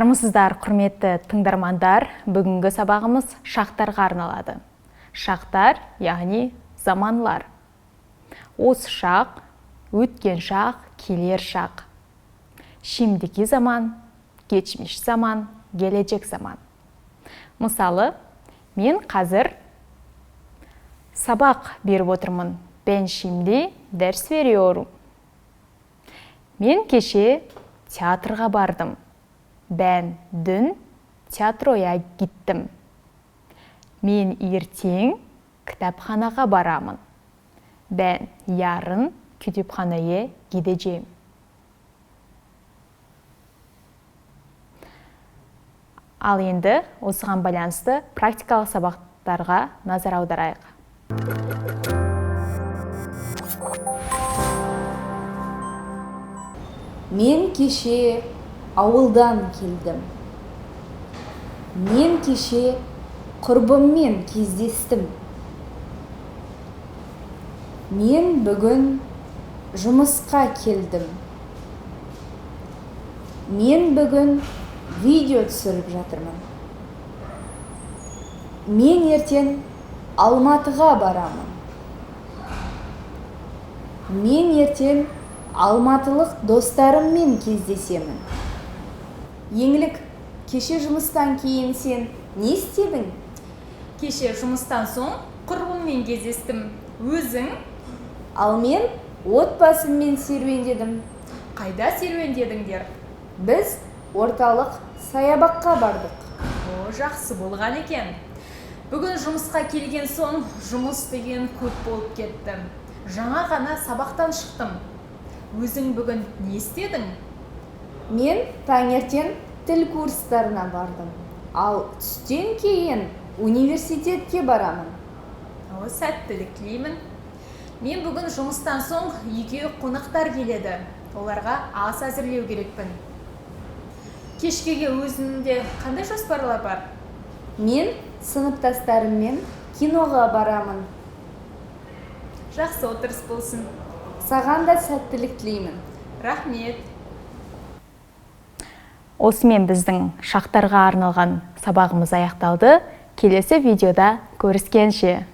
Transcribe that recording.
Армысыздар, құрметті тыңдармандар. Бүгінгі сабағымыз шақтарға арналады. Шақтар, яғни заманлар. Осы шақ, өткен шақ, келер шақ. Şimdiki zaman, geçmiş zaman, gelecek zaman. Мысалы, мен қазір сабақ беріп отырмын. Ben şimdi ders veriyorum. Мен кеше театрға бардым. Ben dün tiyatroya gittim. Мен ертең кітапханаға барамын. Ben yarın kütüphaneye gideceğim. Ал енді осыған байланысты практикалық сабақтарға назар аударайық. Мен кеше ауылдан келдім. Мен кеше құрбыммен кездестім. Мен бүгін жұмысқа келдім. Мен бүгін видео түсіріп жатырмын. Мен ертең Алматыға барамын. Мен ертең алматылық достарыммен кездесемін. Еңлік, кеше жұмыстан кейін сен не істедің? Кеше жұмыстан соң құрбыммен кездестім. Өзің? Ал мен отбасыммен серуендедім. Қайда серуендедіңдер? Біз орталық саябаққа бардық. О, жақсы болған екен. Бүгін жұмысқа келген соң жұмыс деген көп болып кетті. Жаңа ғана сабақтан шықтым. Өзің бүгін не істедің? Мен таңертең тіл курстарына бардым. Ал түстен кейін университетке барамын. О, сәттілік тілеймін. Мен бүгін жұмыстан соң үйге қонақтар келеді. Оларға ас әзірлеу керекпін. Кешкеге өзіңде қандай жоспарлар бар? Мен сыныптастарыммен киноға барамын. Жақсы отырыс болсын. Саған да сәттілік тілеймін. Рахмет. Осымен біздің шақтарға арналған сабағымыз аяқталды. Келесі видеода көріскенше.